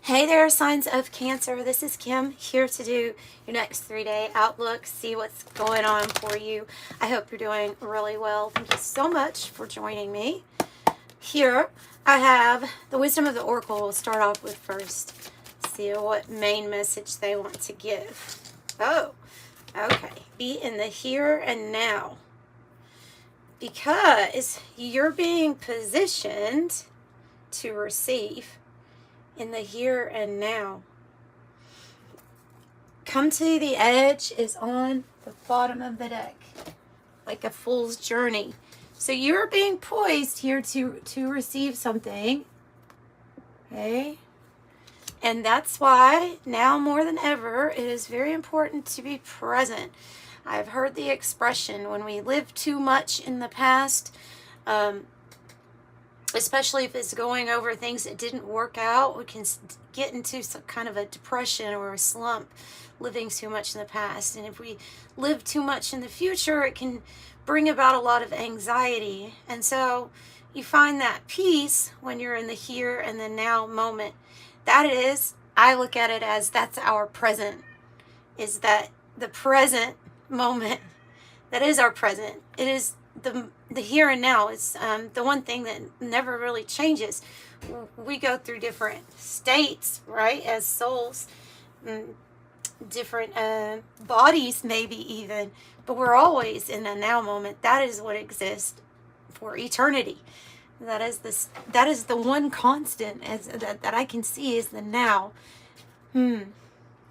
Hey there, signs of Cancer. This is Kim here to do your next 3-day outlook, see what's going on for you. I hope you're doing really well. Thank you so much for joining me. Here I have the wisdom of the oracle. We'll start off with first. See what main message they want to give. Oh, okay. Be in the here and now. Because you're being positioned to receive in the here and now. Come to the edge is on the bottom of the deck, like a fool's journey. So you're being poised here to receive something. Okay? And that's why now more than ever, it is very important to be present. I've heard the expression, when we live too much in the past, especially if it's going over things that didn't work out, we can get into some kind of a depression or a slump living too much in the past. And if we live too much in the future, it can bring about a lot of anxiety. And so you find that peace when you're in the here and the now moment. That is, I look at it as that's our present, is that the present moment, that is our present. It is the here and now is the one thing that never really changes. We go through different states, right, as souls, different bodies maybe even, but we're always in the now moment. That is what exists for eternity. That is the one constant that I can see is the now. Well,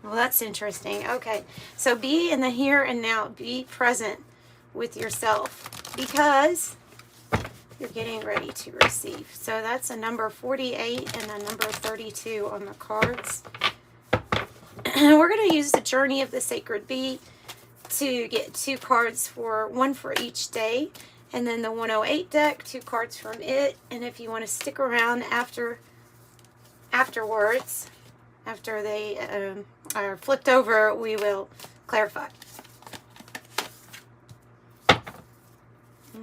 that's interesting. Okay, so be in the here and now. Be present with yourself, because you're getting ready to receive. So that's a number 48 and a number 32 on the cards. We're going to use the Journey of the Sacred Bee to get 2 cards, one for each day, and then the 108 deck, 2 cards from it. And if you want to stick around afterwards, after they are flipped over, we will clarify.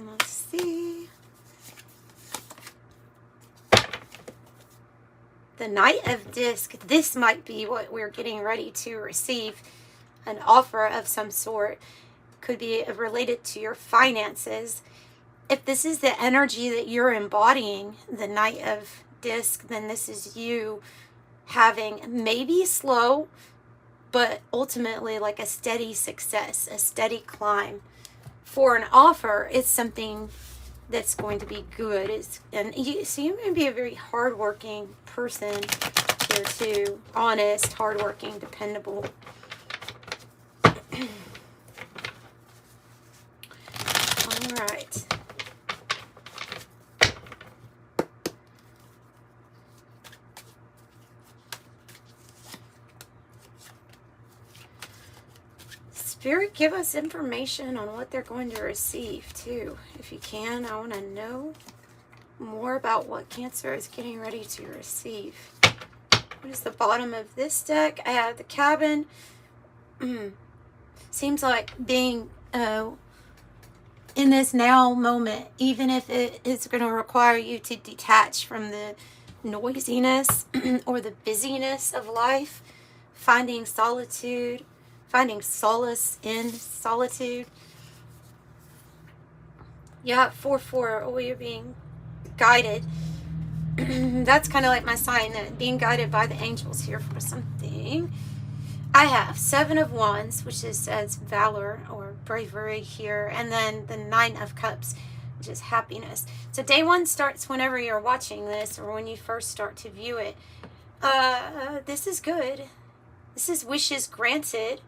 Let's see. The Knight of Disc. This might be what we're getting ready to receive. An offer of some sort. Could be related to your finances. If this is the energy that you're embodying, the Knight of Disc, then this is you having maybe slow, but ultimately like a steady success, a steady climb. For an offer, it's something that's going to be good. So you may be a very hardworking person here too. Honest, hardworking, dependable. All right. Spirit, give us information on what they're going to receive, too. If you can, I want to know more about what Cancer is getting ready to receive. What is the bottom of this deck? I have the Cabin. Seems like being in this now moment, even if it is going to require you to detach from the noisiness or the busyness of life, finding solitude, finding solace in solitude. Yeah, 4-4. Oh, you're being guided. That's kind of like my sign, that being guided by the angels here for something. I have 7 of Wands, which says valor or bravery here, and then the 9 of Cups, which is happiness. So day 1 starts whenever you're watching this or when you first start to view it. This is good. This is wishes granted.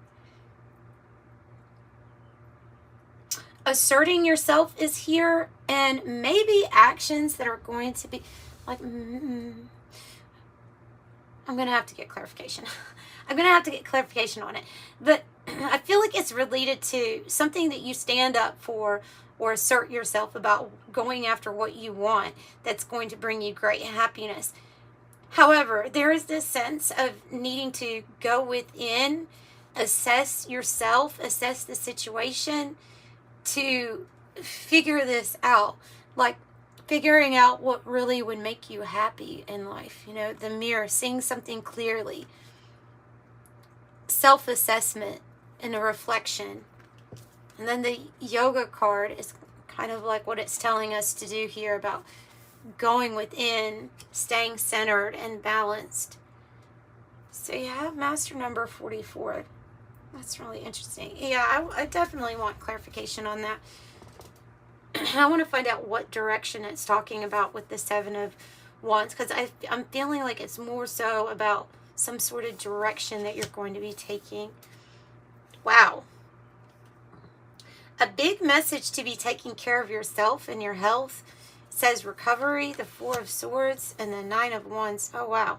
Asserting yourself is here, and maybe actions that are going to be like, I'm going to have to get clarification. I'm going to have to get clarification on it. But I feel like it's related to something that you stand up for or assert yourself about, going after what you want that's going to bring you great happiness. However, there is this sense of needing to go within, assess yourself, assess the situation, to figure this out. Like, figuring out what really would make you happy in life. You know, the mirror, seeing something clearly, self-assessment and a reflection. And then the yoga card is kind of like what it's telling us to do here about going within, staying centered and balanced. So you have master number 44. That's really interesting. Yeah, I definitely want clarification on that. I want to find out what direction it's talking about with the 7 of Wands, because I'm feeling like it's more so about some sort of direction that you're going to be taking. Wow. A big message to be taking care of yourself and your health. It says recovery, the 4 of Swords, and the 9 of Wands. Oh, wow.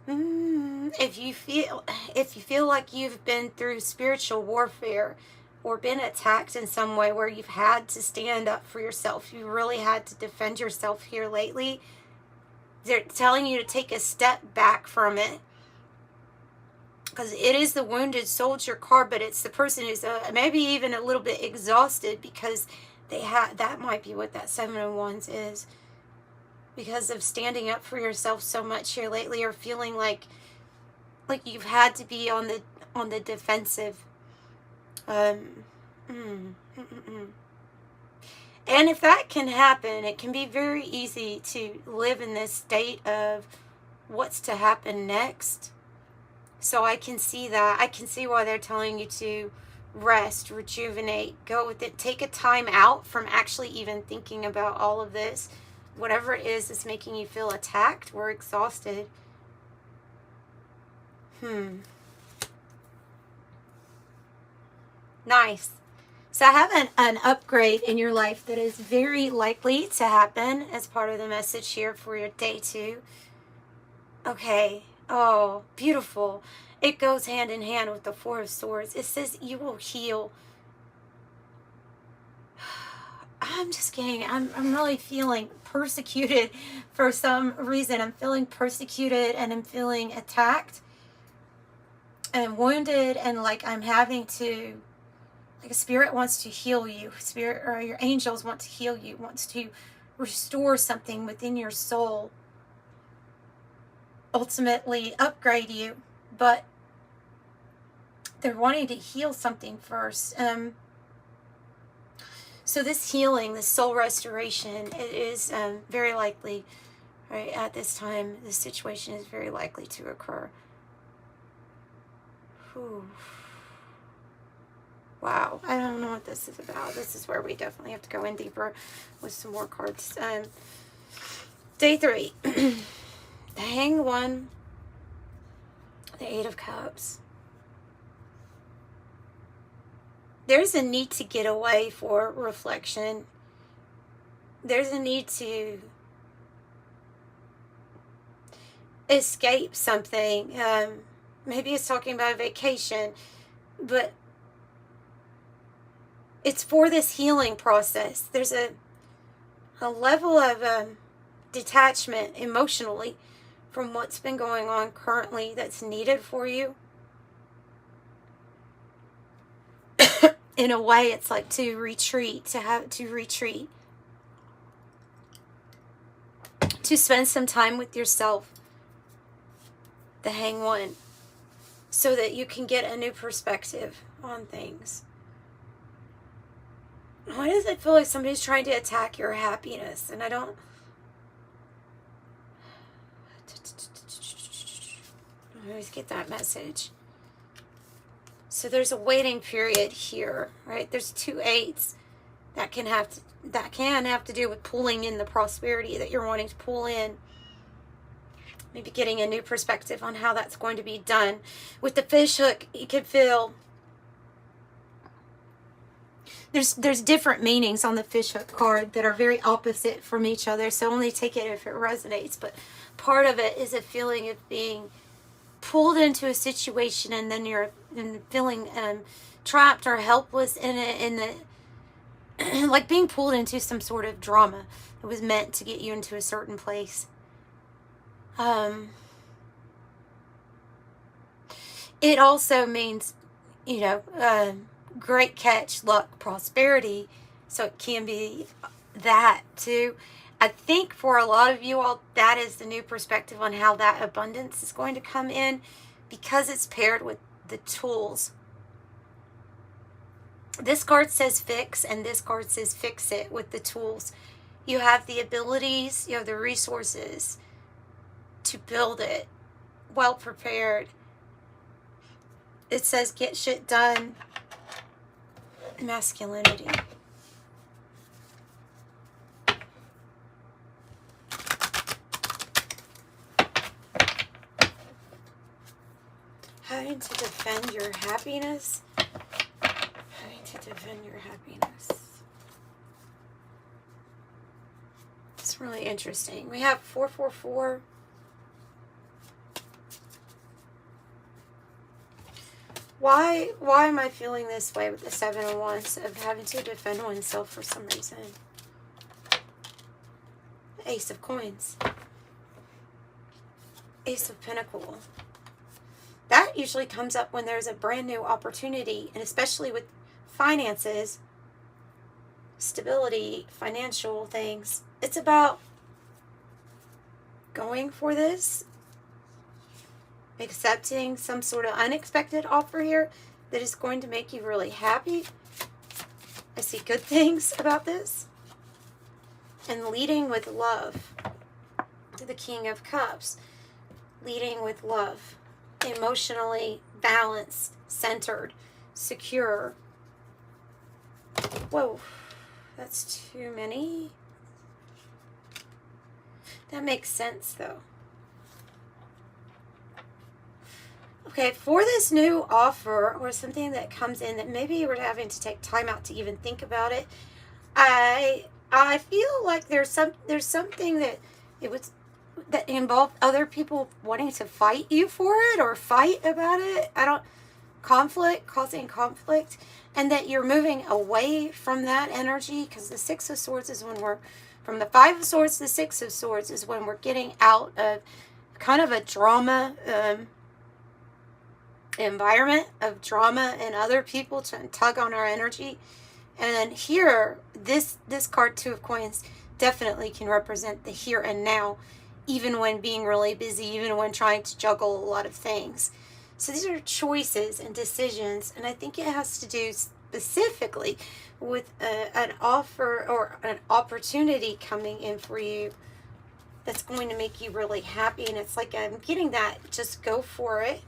If you feel like you've been through spiritual warfare or been attacked in some way where you've had to stand up for yourself, you really had to defend yourself here lately, they're telling you to take a step back from it. Because it is the wounded soldier card, but it's the person who's maybe even a little bit exhausted because that might be what that 7 of Wands is. Because of standing up for yourself so much here lately, or feeling like you've had to be on the defensive. And if that can happen, it can be very easy to live in this state of what's to happen next. So I can see that. I can see why they're telling you to rest, rejuvenate, go with it, take a time out from actually even thinking about all of this. Whatever it is that's making you feel attacked or exhausted. Nice. So I have an upgrade in your life that is very likely to happen as part of the message here for your day 2. Okay. Oh, beautiful. It goes hand in hand with the 4 of Swords. It says you will heal. I'm really feeling persecuted for some reason. I'm feeling persecuted and I'm feeling attacked and wounded, and like I'm having to, like a spirit wants to heal you. Spirit or your angels want to heal you, wants to restore something within your soul. Ultimately upgrade you, but they're wanting to heal something first. So this healing, this soul restoration, it is very likely, right, at this time, this situation is very likely to occur. Whew. Wow, I don't know what this is about. This is where we definitely have to go in deeper with some more cards. Day 3. The Hanged One, the 8 of Cups. There's a need to get away for reflection. There's a need to escape something. Maybe it's talking about a vacation, but it's for this healing process. There's a level of detachment emotionally from what's been going on currently that's needed for you. In a way, it's like to retreat, to spend some time with yourself, the Hanged One, so that you can get a new perspective on things. Why does it feel like somebody's trying to attack your happiness? And I always get that message. So there's a waiting period here, right? There's 2 8s that can have to do with pulling in the prosperity that you're wanting to pull in. Maybe getting a new perspective on how that's going to be done. With the fish hook, you could feel there's different meanings on the fish hook card that are very opposite from each other. So only take it if it resonates. But part of it is a feeling of being pulled into a situation, and then you're feeling trapped or helpless in it, like being pulled into some sort of drama that was meant to get you into a certain place. It also means, great catch, luck, prosperity. So it can be that too. I think for a lot of you all, that is the new perspective on how that abundance is going to come in, because it's paired with the tools. This card says fix, and this card says fix it with the tools. You have the abilities, you have the resources to build it, well prepared. It says get shit done, masculinity. Having to defend your happiness. Having to defend your happiness. It's really interesting. We have 444. Why am I feeling this way with the 7 of Wands of having to defend oneself for some reason? Ace of Coins. Ace of Pentacles. That usually comes up when there's a brand new opportunity, and especially with finances, stability, financial things. It's about going for this, accepting some sort of unexpected offer here that is going to make you really happy. I see good things about this. And leading with love. The King of Cups. Leading with love. Emotionally balanced, centered, secure. Whoa, that's too many. That makes sense though. Okay, for this new offer or something that comes in that maybe you were having to take time out to even think about it, I feel like there's something that that involved other people wanting to fight you for it or fight about it. Causing conflict, and that you're moving away from that energy, because the 6 of Swords is when we're, from the 5 of Swords to the 6 of Swords is when we're getting out of kind of a drama environment of drama and other people trying to tug on our energy. And here, this card, 2 of Coins, definitely can represent the here and now, even when being really busy, even when trying to juggle a lot of things. So these are choices and decisions, and I think it has to do specifically with an offer or an opportunity coming in for you that's going to make you really happy. And it's like, I'm getting that, just go for it.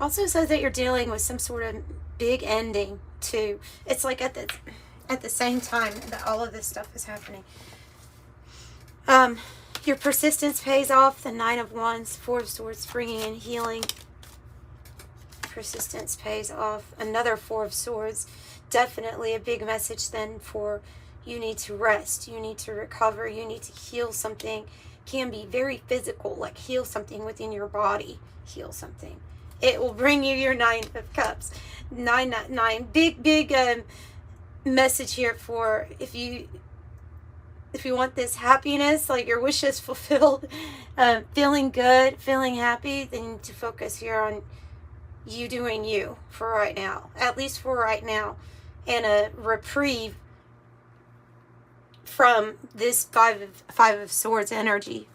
Also says that you're dealing with some sort of big ending too. It's like at the same time that all of this stuff is happening. Your persistence pays off. The 9 of Wands, 4 of Swords, bringing in healing. Persistence pays off. Another 4 of Swords. Definitely a big message then for you need to rest. You need to recover. You need to heal something. Can be very physical, like heal something within your body. Heal something. It will bring you your 9 of Cups. 9. Big message here for if you want this happiness, like your wishes fulfilled, feeling good, feeling happy, then you need to focus here on you doing you for right now. At least for right now. And a reprieve from this 5 of Swords energy.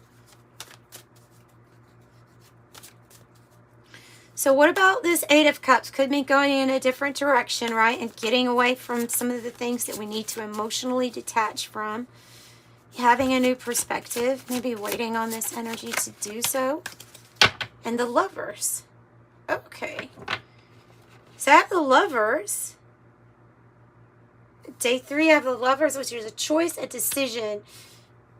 So what about this 8 of Cups? Could be going in a different direction, right? And getting away from some of the things that we need to emotionally detach from. Having a new perspective. Maybe waiting on this energy to do so. And the Lovers. Okay. So I have the Lovers. Day 3, I have the Lovers, which is a choice, a decision.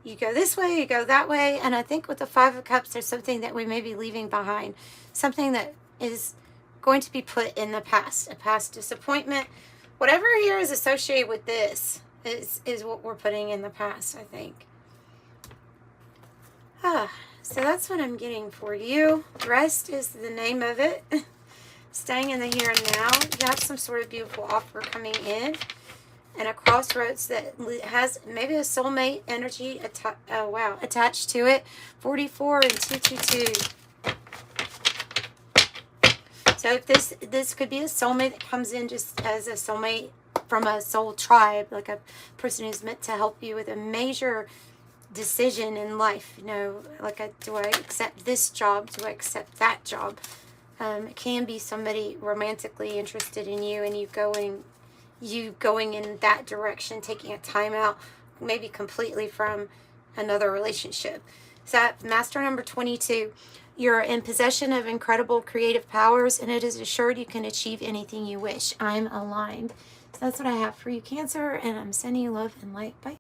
You go this way, you go that way. And I think with the 5 of Cups, there's something that we may be leaving behind. Something that is going to be put in the past. A past disappointment. Whatever here is associated with this is what we're putting in the past, I think. So that's what I'm getting for you. Rest is the name of it. Staying in the here and now. You have some sort of beautiful offer coming in. And a crossroads that has maybe a soulmate energy attached to it. 44 and 222. So if this could be a soulmate that comes in just as a soulmate from a soul tribe, like a person who's meant to help you with a major decision in life, you know, like do I accept this job? Do I accept that job? It can be somebody romantically interested in you, and you going in that direction, taking a time out, maybe completely from another relationship. So master number 22, you're in possession of incredible creative powers, and it is assured you can achieve anything you wish. I'm aligned. So that's what I have for you, Cancer, and I'm sending you love and light. Bye.